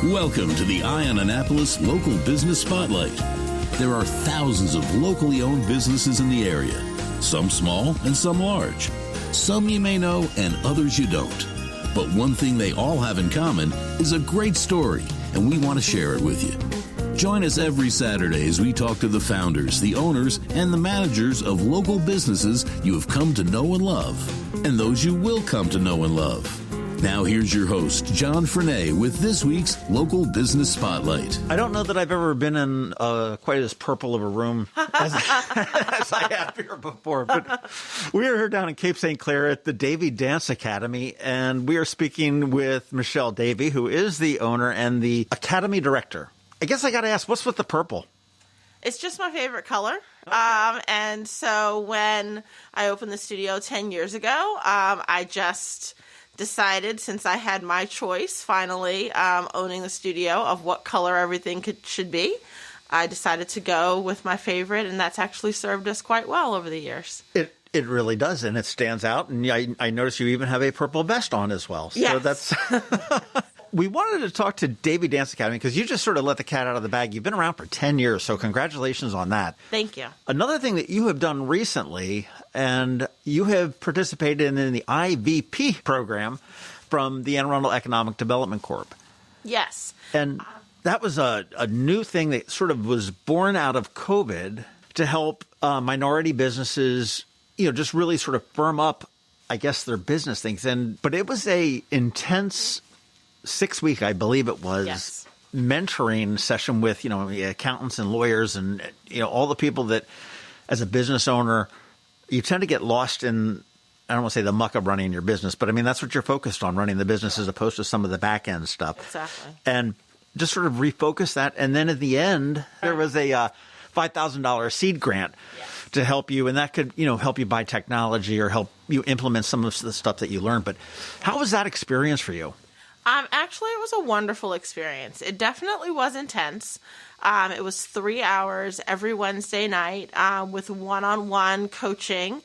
Welcome to the Eye on Annapolis Local Business Spotlight. There are thousands of locally owned businesses in the area, some small and some large. Some you may know and others you don't. But one thing they all have in common is a great story, and we want to share it with you. Join us every Saturday as we talk to the founders, the owners, and the managers of local businesses you have come to know and love, and those you will come to know and love. Now here's your host, John Frenay, with this week's Local Business Spotlight. I don't know that I've ever been in quite as purple of a room as I have here before, but we are here down in Cape St. Clair at the Davy Dance Academy, and we are speaking with Michelle Davy, who is the owner and the Academy Director. I guess I got to ask, what's with the purple? It's just my favorite color. Okay. And so when I opened the studio 10 years ago, I just decided, since I had my choice, finally, owning the studio, of what color everything should be, I decided to go with my favorite, and that's actually served us quite well over the years. It really does, and it stands out. And I notice you even have a purple vest on as well. So yes. That's... We wanted to talk to Davy Dance Academy because you just sort of let the cat out of the bag. You've been around for 10 years, so congratulations on that. Thank you. Another thing that you have done recently, and you have participated in the IVP program from the Arundel Economic Development Corp. Yes. And that was a new thing that sort of was born out of COVID to help minority businesses, just really sort of firm up, I guess, their business things. But it was a intense 6-week, I believe it was, yes, mentoring session with, accountants and lawyers and, all the people that, as a business owner, you tend to get lost in, I don't want to say the muck of running your business, but I mean, that's what you're focused on, running the business as opposed to some of the back end stuff. Exactly. And just sort of refocus that. And then at the end, there was a $5,000 seed grant to help you. And that could, help you buy technology or help you implement some of the stuff that you learned. But how was that experience for you? Actually, it was a wonderful experience. It definitely was intense. It was 3 hours every Wednesday night with one-on-one coaching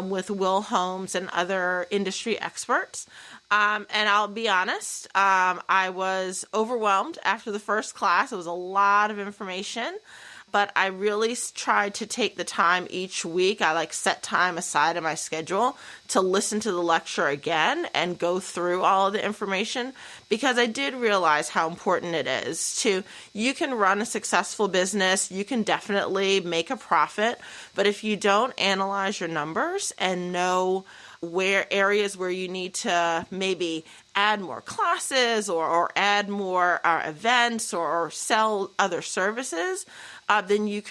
with Will Holmes and other industry experts. And I'll be honest, I was overwhelmed after the first class. It was a lot of information. But I really tried to take the time each week. I set time aside in my schedule to listen to the lecture again and go through all of the information, because I did realize how important it is you can run a successful business, you can definitely make a profit, but if you don't analyze your numbers and know where areas where you need to maybe add more classes or add more events or sell other services, then it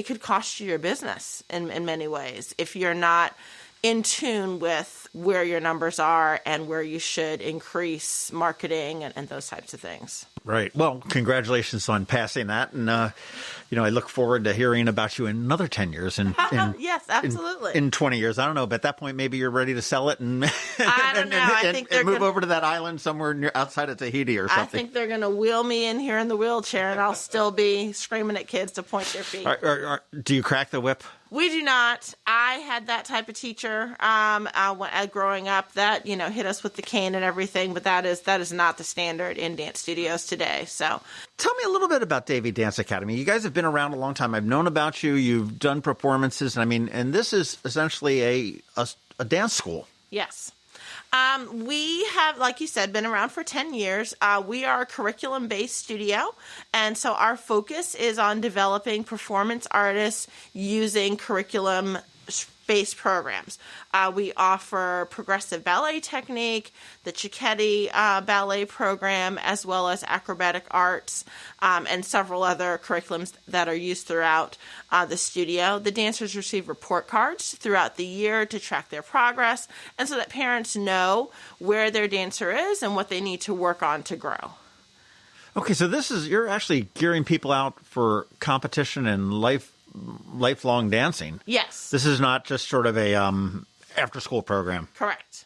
could cost you your business in many ways if you're not in tune with where your numbers are and where you should increase marketing and those types of things. Right. Well, congratulations on passing that. And, I look forward to hearing about you in another 10 years. Yes, absolutely. In 20 years. I don't know, but at that point, maybe you're ready to sell it and, I don't know. I think they're move over to that island somewhere outside of Tahiti or something. I think they're going to wheel me in here in the wheelchair, and I'll still be screaming at kids to point their feet. Do you crack the whip? We do not. I had that type of teacher growing up that, hit us with the cane and everything, but that is not the standard in dance studios today. So, tell me a little bit about Davy Dance Academy. You guys have been around a long time. I've known about you. You've done performances. And this is essentially a dance school. Yes. We have, like you said, been around for 10 years. We are a curriculum-based studio, and so our focus is on developing performance artists using curriculum-based programs. We offer progressive ballet technique, the Cicchetti ballet program, as well as acrobatic arts, and several other curriculums that are used throughout the studio. The dancers receive report cards throughout the year to track their progress, and so that parents know where their dancer is and what they need to work on to grow. Okay, so you're actually gearing people out for competition and lifelong dancing. Yes. This is not just sort of a after-school program. Correct.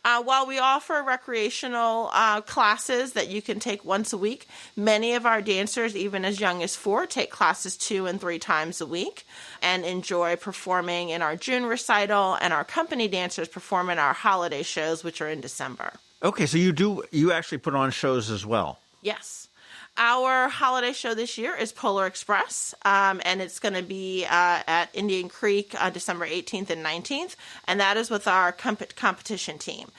While we offer recreational classes that you can take once a week, many of our dancers, even as young as 4, take classes 2 and 3 times a week and enjoy performing in our June recital, and our company dancers perform in our holiday shows, which are in December. Okay, so you actually put on shows as well. Yes. Our holiday show this year is Polar Express, and it's going to be at Indian Creek December 18th and 19th, and that is with our competition team.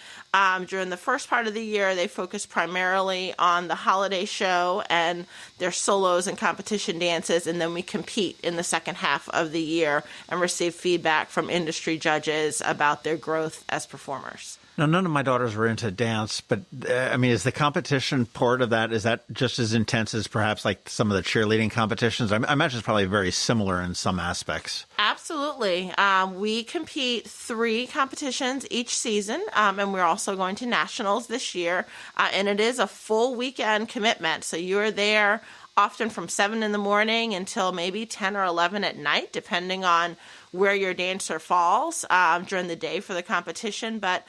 During the first part of the year, they focus primarily on the holiday show and their solos and competition dances, and then we compete in the second half of the year and receive feedback from industry judges about their growth as performers. Now, none of my daughters were into dance, but is the competition part of that, is that just as intense as perhaps like some of the cheerleading competitions? I imagine it's probably very similar in some aspects. Absolutely. We compete 3 competitions each season, and we're also going to nationals this year, and it is a full weekend commitment. So you are there often from 7 in the morning until maybe 10 or 11 at night, depending on where your dancer falls during the day for the competition. But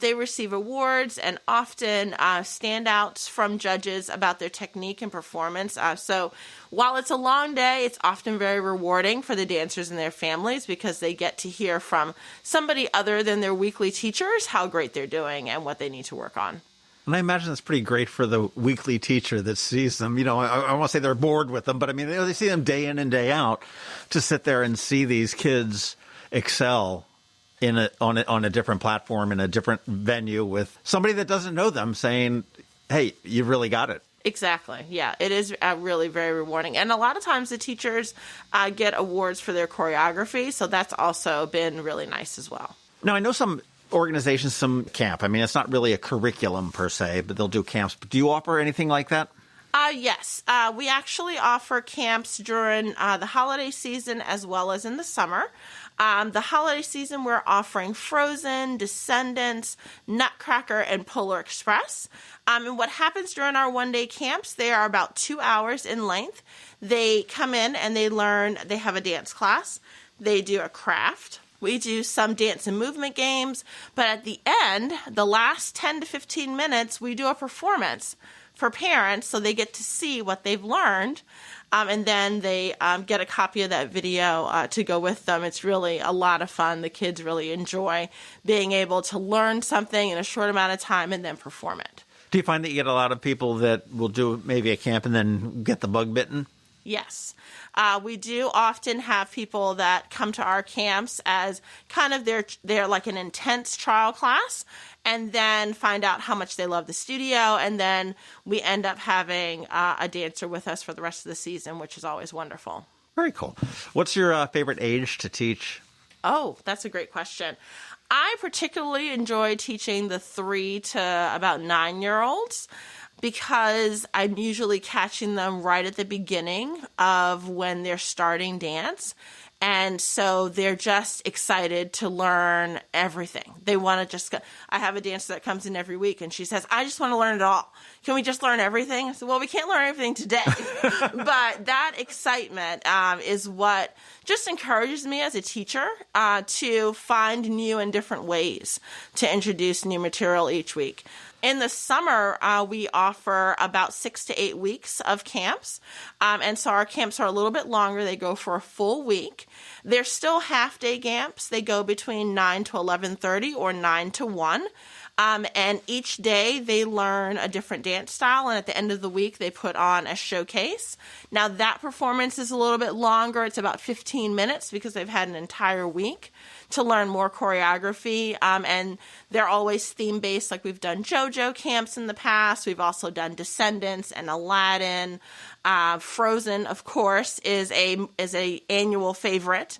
they receive awards and often standouts from judges about their technique and performance. So while it's a long day, it's often very rewarding for the dancers and their families because they get to hear from somebody other than their weekly teachers how great they're doing and what they need to work on. And I imagine it's pretty great for the weekly teacher that sees them. I won't say they're bored with them, but they see them day in and day out to sit there and see these kids excel on a different platform, in a different venue with somebody that doesn't know them saying, hey, you really got it. Exactly. Yeah, it is really very rewarding. And a lot of times the teachers get awards for their choreography, so that's also been really nice as well. Now, I know some organizations, some camp. It's not really a curriculum per se, but they'll do camps. But do you offer anything like that? Yes. We actually offer camps during the holiday season as well as in the summer. The holiday season, we're offering Frozen, Descendants, Nutcracker, and Polar Express. And what happens during our one-day camps, they are about 2 hours in length. They come in and they learn, they have a dance class. They do a craft. We do some dance and movement games. But at the end, the last 10 to 15 minutes, we do a performance for parents so they get to see what they've learned. And then they get a copy of that video to go with them. It's really a lot of fun. The kids really enjoy being able to learn something in a short amount of time and then perform it. Do you find that you get a lot of people that will do maybe a camp and then get the bug bitten? Yes. We do often have people that come to our camps as kind of their like an intense trial class, and then find out how much they love the studio, and then we end up having a dancer with us for the rest of the season, which is always wonderful. Very cool. What's your favorite age to teach? Oh, that's a great question. I particularly enjoy teaching the 3 to about 9-year-olds. Because I'm usually catching them right at the beginning of when they're starting dance. And so they're just excited to learn everything. They want to just go. I have a dancer that comes in every week and she says, I just want to learn it all. Can we just learn everything? I said, well, we can't learn everything today. But that excitement is what just encourages me as a teacher to find new and different ways to introduce new material each week. In the summer, we offer about 6 to 8 weeks of camps. And so our camps are a little bit longer. They go for a full week. They're still half-day camps. They go between 9 to 11:30 or 9 to 1. And each day they learn a different dance style. And at the end of the week, they put on a showcase. Now, that performance is a little bit longer. It's about 15 minutes because they've had an entire week to learn more choreography. And they're always theme-based, like we've done JoJo camps in the past. We've also done Descendants and Aladdin. Frozen, of course, is a annual favorite.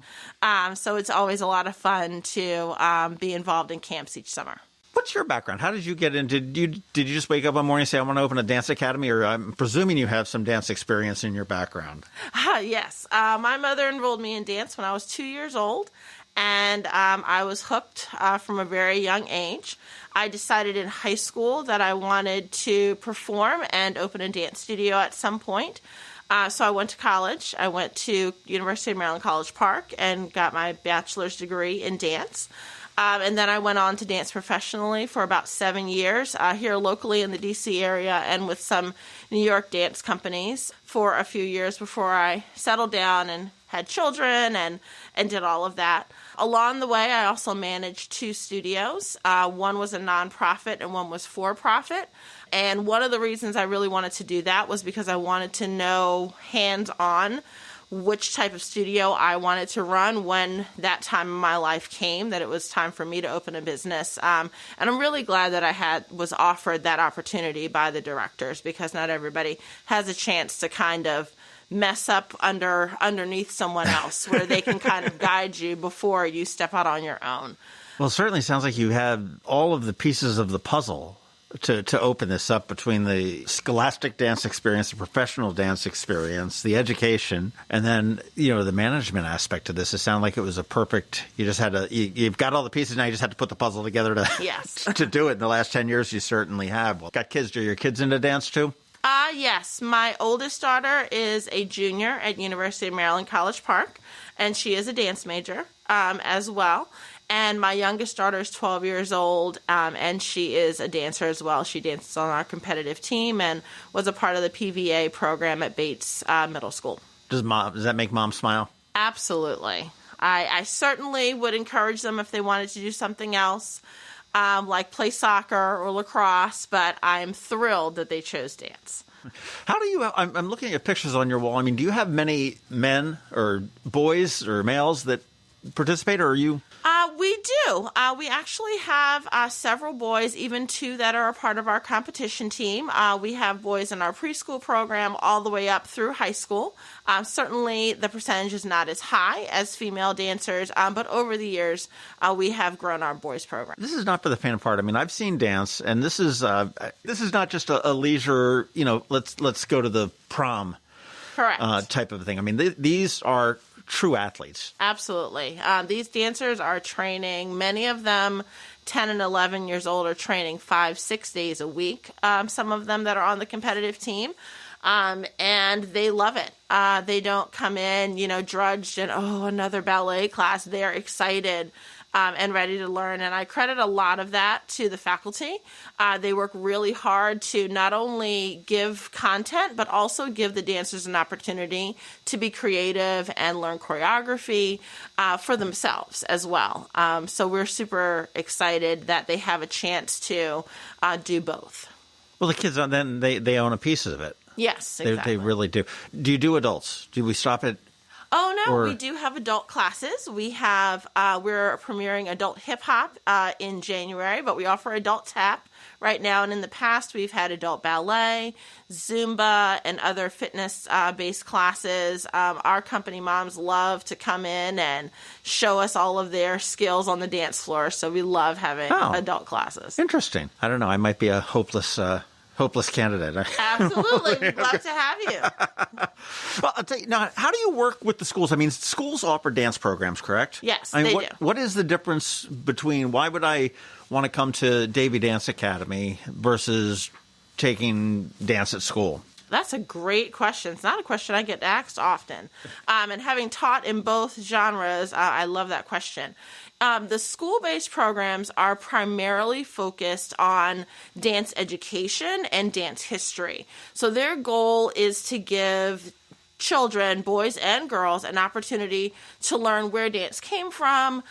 So it's always a lot of fun to be involved in camps each summer. What's your background? How did you get into? Did you just wake up one morning and say, I want to open a dance academy? Or I'm presuming you have some dance experience in your background. Yes. My mother enrolled me in dance when I was 2 years old. And I was hooked from a very young age. I decided in high school that I wanted to perform and open a dance studio at some point. So I went to college. I went to University of Maryland College Park and got my bachelor's degree in dance. And then I went on to dance professionally for about 7 years here locally in the D.C. area and with some New York dance companies for a few years before I settled down and had children and did all of that. Along the way, I also managed 2 studios. One was a nonprofit and one was for-profit. And one of the reasons I really wanted to do that was because I wanted to know hands-on which type of studio I wanted to run when that time in my life came, that it was time for me to open a business. And I'm really glad that I was offered that opportunity by the directors, because not everybody has a chance to kind of mess up underneath someone else where they can kind of guide you before you step out on your own. Well, it certainly sounds like you have all of the pieces of the puzzle to open this up, between the scholastic dance experience, the professional dance experience, the education, and then, the management aspect of this. It sounded like it was a perfect, you've got all the pieces, now you just had to put the puzzle together to do it. In the last 10 years, you certainly have. Well, got kids. Are your kids into dance too? Yes. My oldest daughter is a junior at University of Maryland, College Park, and she is a dance major as well. And my youngest daughter is 12 years old, and she is a dancer as well. She dances on our competitive team and was a part of the PVA program at Bates Middle School. Does that make mom smile? Absolutely. I certainly would encourage them if they wanted to do something else, like play soccer or lacrosse, but I'm thrilled that they chose dance. How do you, I'm looking at pictures on your wall. I mean, do you have many men or boys or males that participate, or are you? We do. We actually have several boys, even 2 that are a part of our competition team. We have boys in our preschool program all the way up through high school. Certainly the percentage is not as high as female dancers, but over the years we have grown our boys program. This is not for the faint of heart. I mean, I've seen dance, and this is not just a leisure, let's go to the prom. Correct. Type of thing. I mean, these are true athletes. Absolutely. These dancers are training, many of them 10 and 11 years old, are training 5-6 days a week. Some of them that are on the competitive team. And they love it. They don't come in, drudged and, another ballet class. They're excited and ready to learn. And I credit a lot of that to the faculty. They work really hard to not only give content, but also give the dancers an opportunity to be creative and learn choreography for themselves as well. So we're super excited that they have a chance to do both. Well, the kids, then they own a piece of it. Yes, exactly. They really do. Do you do adults? Do we stop at? Oh, no, we do have adult classes. We have, we're premiering adult hip hop in January, but we offer adult tap right now. And in the past, we've had adult ballet, Zumba, and other fitness-based classes. Our company moms love to come in and show us all of their skills on the dance floor. So we love having adult classes. Interesting. I don't know. I might be a hopeless candidate. Absolutely. We'd love to have you. Well, I'll tell you, now, how do you work with the schools? I mean, schools offer dance programs, correct? Yes, they do. What is the difference between, why would I want to come to Davy Dance Academy versus taking dance at school? That's a great question. It's not a question I get asked often. And having taught in both genres, I love that question. The school-based programs are primarily focused on dance education and dance history. So their goal is to give children, boys and girls, an opportunity to learn where dance came from,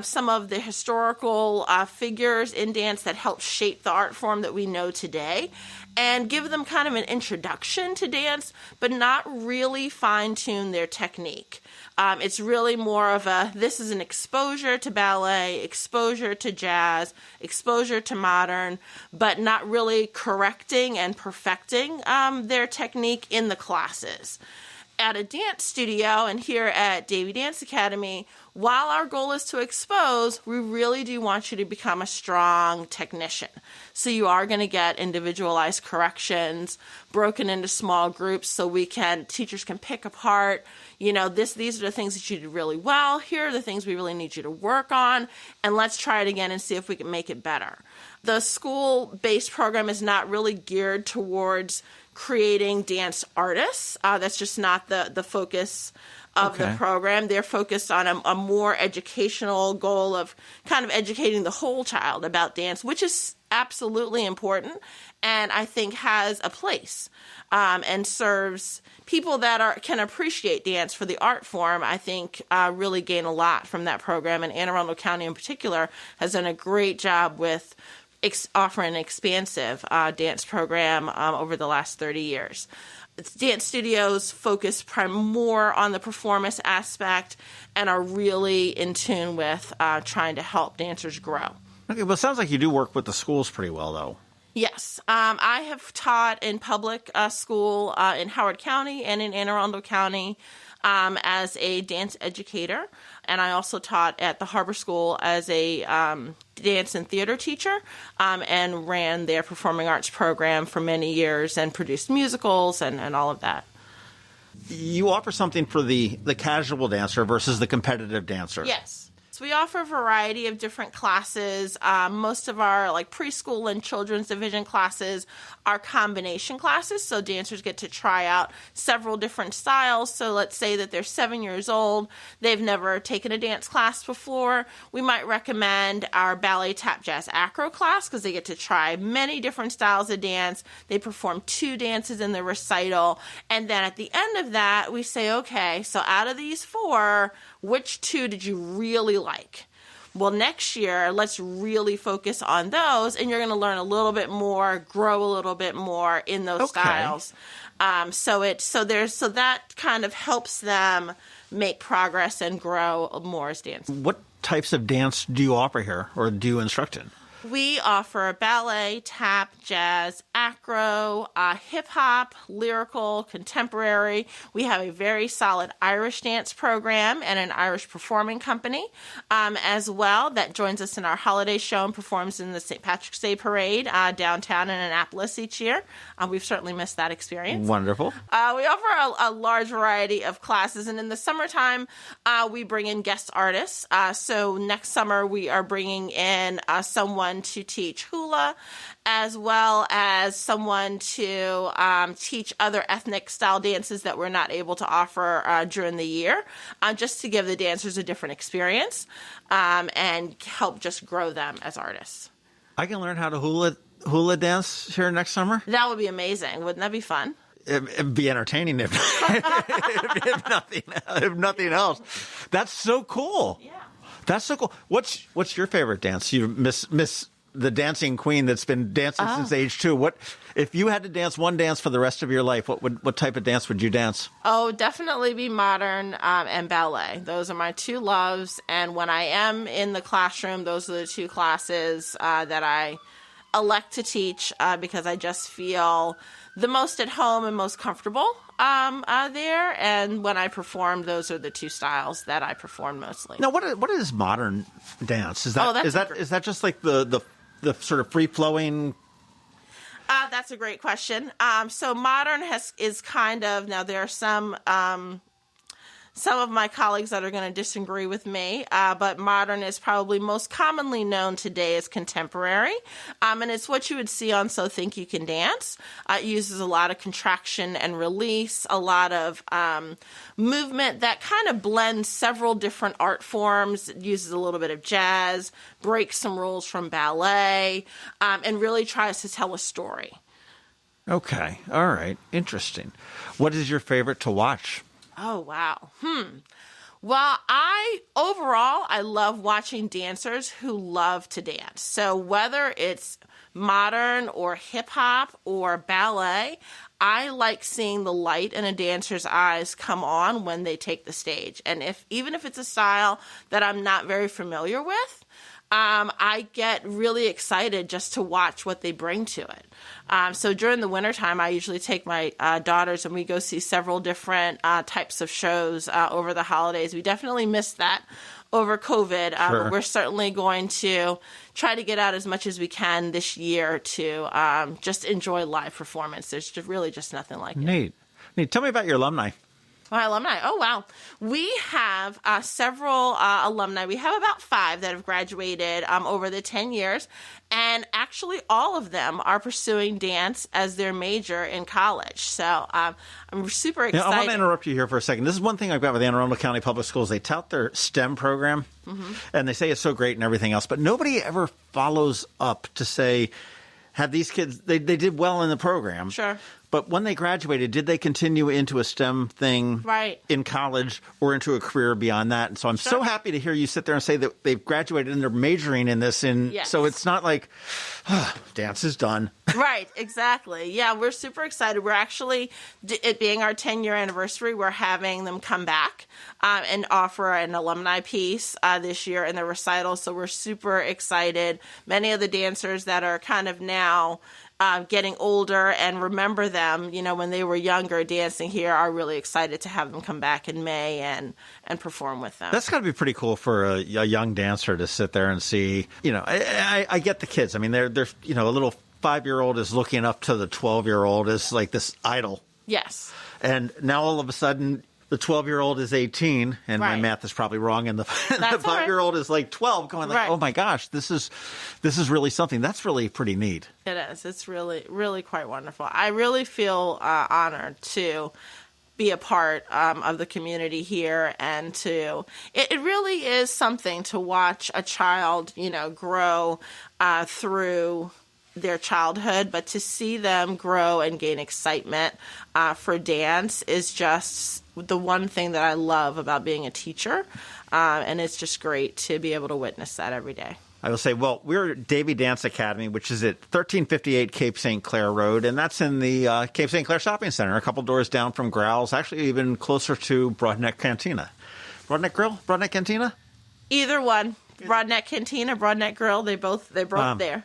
some of the historical figures in dance that helped shape the art form that we know today, and give them kind of an introduction to dance, but not really fine-tune their technique. It's really more of this is an exposure to ballet, exposure to jazz, exposure to modern, but not really correcting and perfecting their technique in the classes. At a dance studio and here at Davy Dance Academy, while our goal is to expose, we really do want you to become a strong technician. So you are going to get individualized corrections, broken into small groups so teachers can pick apart, these are the things that you did really well. Here are the things we really need you to work on, and let's try it again and see if we can make it better. The school-based program is not really geared towards creating dance artists. That's just not the focus of the program. They're focused on a more educational goal of kind of educating the whole child about dance, which is absolutely important and I think has a place and serves people that can appreciate dance for the art form. I think really gain a lot from that program, and Anne Arundel County in particular has done a great job with offering an expansive dance program over the last 30 years. Dance studios focus more on the performance aspect and are really in tune with trying to help dancers grow. Okay, well, it sounds like you do work with the schools pretty well, though. Yes. I have taught in public school in Howard County and in Anne Arundel County as a dance educator. And I also taught at the Harbor School as a dance and theater teacher and ran their performing arts program for many years and produced musicals and all of that. You offer something for the casual dancer versus the competitive dancer. Yes. So we offer a variety of different classes. Most of our preschool and children's division classes are combination classes. So dancers get to try out several different styles. So let's say that they're 7 years old. They've never taken a dance class before. We might recommend our ballet, tap, jazz, acro class because they get to try many different styles of dance. They perform 2 dances in the recital. And then at the end of that, we say, okay, so out of these 4, which 2 did you really like? Well, next year, let's really focus on those, and you're going to learn a little bit more, grow a little bit more in those styles. So that kind of helps them make progress and grow more as dancers. What types of dance do you offer here, or do you instruct in? We offer ballet, tap, jazz, acro, hip-hop, lyrical, contemporary. We have a very solid Irish dance program and an Irish performing company as well that joins us in our holiday show and performs in the St. Patrick's Day Parade downtown in Annapolis each year. We've certainly missed that experience. Wonderful. We offer a large variety of classes, and in the summertime, we bring in guest artists. So next summer, we are bringing in someone to teach hula, as well as someone to teach other ethnic style dances that we're not able to offer during the year, just to give the dancers a different experience and help just grow them as artists. I can learn how to hula dance here next summer? That would be amazing. Wouldn't that be fun? It'd be entertaining if nothing else. That's so cool. Yeah. That's so cool. What's your favorite dance? You miss the dancing queen that's been dancing since age 2. What if you had to dance one dance for the rest of your life? What type of dance would you dance? Oh, definitely be modern and ballet. Those are my 2 loves. And when I am in the classroom, those are the 2 classes that I elect to teach because I just feel the most at home and most comfortable there. And when I perform, those are the 2 styles that I perform mostly. Now, what is modern dance? Is that just like the sort of free flowing? That's a great question. So modern is kind of, now there are some of my colleagues that are going to disagree with me, but modern is probably most commonly known today as contemporary, and it's what you would see on So Think You Can Dance. It uses a lot of contraction and release, a lot of movement that kind of blends several different art forms. It uses a little bit of jazz, breaks some rules from ballet, and really tries to tell a story. Okay. All right. Interesting. What is your favorite to watch? Oh, wow. Well, I love watching dancers who love to dance. So whether it's modern or hip hop or ballet, I like seeing the light in a dancer's eyes come on when they take the stage. And even if it's a style that I'm not very familiar with, I get really excited just to watch what they bring to it. So during the wintertime, I usually take my daughters and we go see several different types of shows over the holidays. We definitely missed that over COVID. Sure. But we're certainly going to try to get out as much as we can this year to just enjoy live performance. There's really just nothing like it. Neat. Tell me about your alumni. My alumni. Oh, wow. We have several alumni. We have about 5 that have graduated over the 10 years. And actually, all of them are pursuing dance as their major in college. So I'm super excited. I want to interrupt you here for a second. This is one thing I've got with the Anne Arundel County Public Schools. They tout their STEM program, and they say it's so great and everything else. But nobody ever follows up to say, have these kids, they did well in the program. Sure. But when they graduated, did they continue into a STEM thing in college or into a career beyond that? And so I'm so happy to hear you sit there and say that they've graduated and they're majoring in this. So it's not like, dance is done. Right, exactly. Yeah, we're super excited. We're actually, it being our 10-year anniversary, we're having them come back and offer an alumni piece this year in the recital. So we're super excited. Many of the dancers that are kind of now getting older and remember them, when they were younger dancing here, are really excited to have them come back in May and perform with them. That's got to be pretty cool for a young dancer to sit there and see. I get the kids. I mean, they're a little 5-year-old is looking up to the 12-year-old as like this idol. Yes. And now all of a sudden, the 12-year-old is 18, and my math is probably wrong, and the 5-year-old is like 12, going like, oh my gosh, this is really something. That's really pretty neat. It is. It's really, really quite wonderful. I really feel honored to be a part of the community here, and it really is something to watch a child, grow through their childhood, but to see them grow and gain excitement for dance is just the one thing that I love about being a teacher, and it's just great to be able to witness that every day. I will say, well, we're at Davy Dance Academy, which is at 1358 Cape St. Clair Road, and that's in the Cape St. Clair Shopping Center, a couple doors down from Growl's, actually even closer to Broadneck Cantina. Broadneck Grill? Broadneck Cantina? Either one. Broadneck Cantina, Broadneck Grill, they're both there.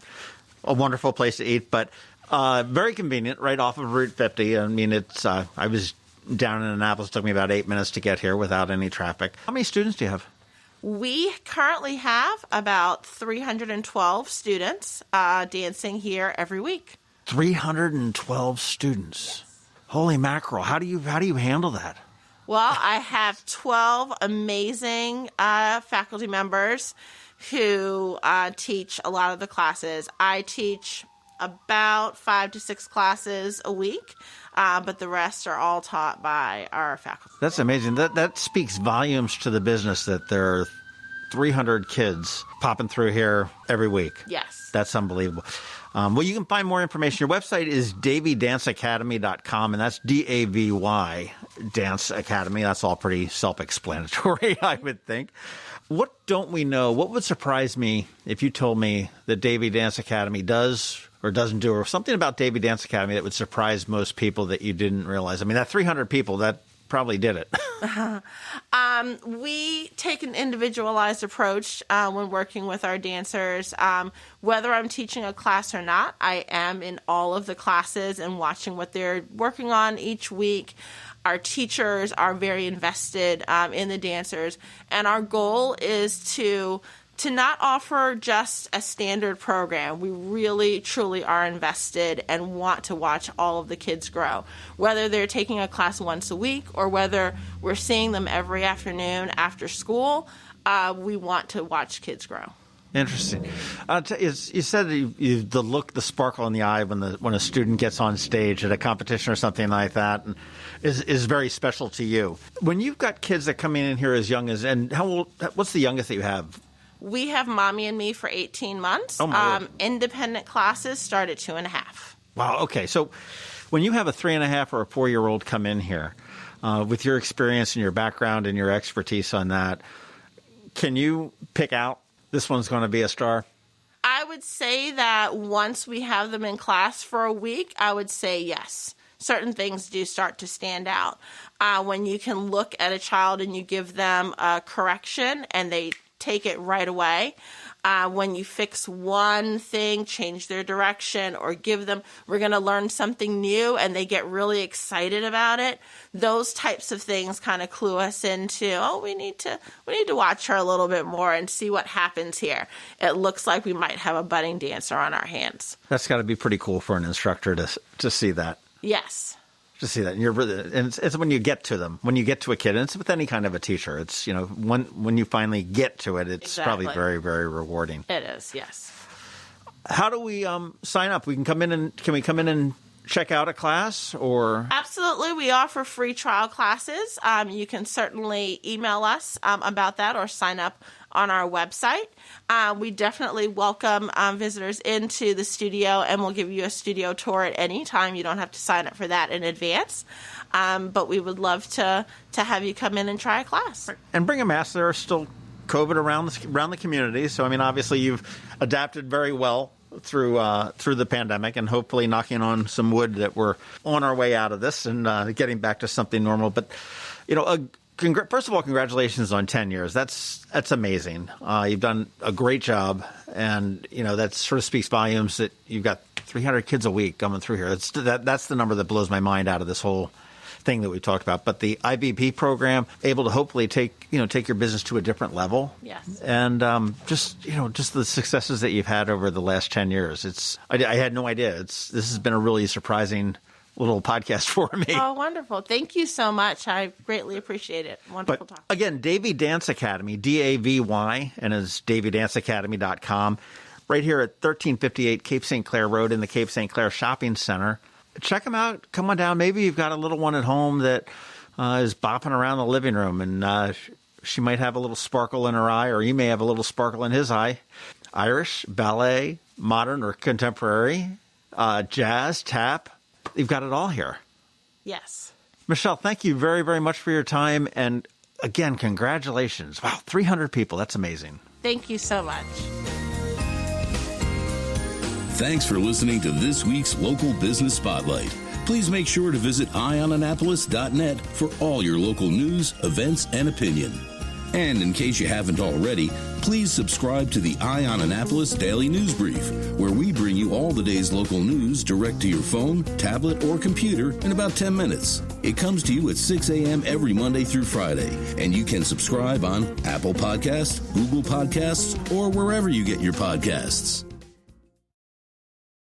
A wonderful place to eat, but very convenient, right off of Route 50. I mean, it's I was down in Annapolis. It took me about 8 minutes to get here without any traffic. How many students do you have? We currently have about 312 students dancing here every week. 312 students. Holy mackerel. How do you handle that? Well, I have 12 amazing faculty members who teach a lot of the classes. I teach about 5 to 6 classes a week, but the rest are all taught by our faculty. That's amazing. That speaks volumes to the business that there are 300 kids popping through here every week. Yes. That's unbelievable. Well, you can find more information. Your website is davydanceacademy.com, and that's DAVY Dance Academy. That's all pretty self-explanatory, I would think. What don't we know? What would surprise me if you told me that Davy Dance Academy does or doesn't do, or something about Davy Dance Academy that would surprise most people that you didn't realize? I mean, that 300 people, that probably did it. We take an individualized approach when working with our dancers. Whether I'm teaching a class or not, I am in all of the classes and watching what they're working on each week. Our teachers are very invested in the dancers, and our goal is to not offer just a standard program. We really, truly are invested and want to watch all of the kids grow. Whether they're taking a class once a week or whether we're seeing them every afternoon after school, we want to watch kids grow. Interesting. You said the look, the sparkle in the eye when a student gets on stage at a competition or something like that is very special to you. When you've got kids that come in here as young as, and how old? What's the youngest that you have? We have Mommy and Me for 18 months. Oh my Lord. Independent classes start at 2.5. Wow. Okay. So when you have a 3.5 or a 4-year-old come in here, with your experience and your background and your expertise on that, can you pick out this one's going to be a star? I would say that once we have them in class for a week, I would say yes. Certain things do start to stand out. When you can look at a child and you give them a correction and they take it right away. When you fix one thing, change their direction, or give them, we're going to learn something new, and they get really excited about it. Those types of things kind of clue us into, we need to watch her a little bit more and see what happens here. It looks like we might have a budding dancer on our hands. That's got to be pretty cool for an instructor to see that. Yes. to see that. And it's when you get to them, when you get to a kid, and it's with any kind of a teacher. It's, when you finally get to it, it's probably very, very rewarding. It is, yes. How do we sign up? Can we come in and check out a class, or? Absolutely. We offer free trial classes. You can certainly email us about that or sign up on our website. We definitely welcome visitors into the studio, and we'll give you a studio tour at any time. You don't have to sign up for that in advance. But we would love to have you come in and try a class. And bring a mask. There are still COVID around the community. So, obviously you've adapted very well through the pandemic, and hopefully knocking on some wood that we're on our way out of this and getting back to something normal. But, first of all, congratulations on 10 years. That's amazing. You've done a great job, and that sort of speaks volumes that you've got 300 kids a week coming through here. That's the number that blows my mind out of this whole thing that we talked about. But the IBP program, able to hopefully take your business to a different level. Yes. And just the successes that you've had over the last 10 years. I had no idea. This has been a really surprising little podcast for me. Oh, wonderful. Thank you so much. I greatly appreciate it. Wonderful talk. Again, Davy Dance Academy, DAVY, and is DavyDanceAcademy.com, right here at 1358 Cape St. Clair Road in the Cape St. Clair Shopping Center. Check them out. Come on down. Maybe you've got a little one at home that is bopping around the living room, and she might have a little sparkle in her eye, or you may have a little sparkle in his eye. Irish, ballet, modern or contemporary, jazz, tap. You've got it all here. Yes. Michelle, thank you very, very much for your time. And again, congratulations. Wow, 300 people. That's amazing. Thank you so much. Thanks for listening to this week's Local Business Spotlight. Please make sure to visit eyeonannapolis.net for all your local news, events, and opinion. And in case you haven't already, please subscribe to the Eye on Annapolis Daily News Brief, where we bring you all the day's local news direct to your phone, tablet, or computer in about 10 minutes. It comes to you at 6 a.m. every Monday through Friday, and you can subscribe on Apple Podcasts, Google Podcasts, or wherever you get your podcasts.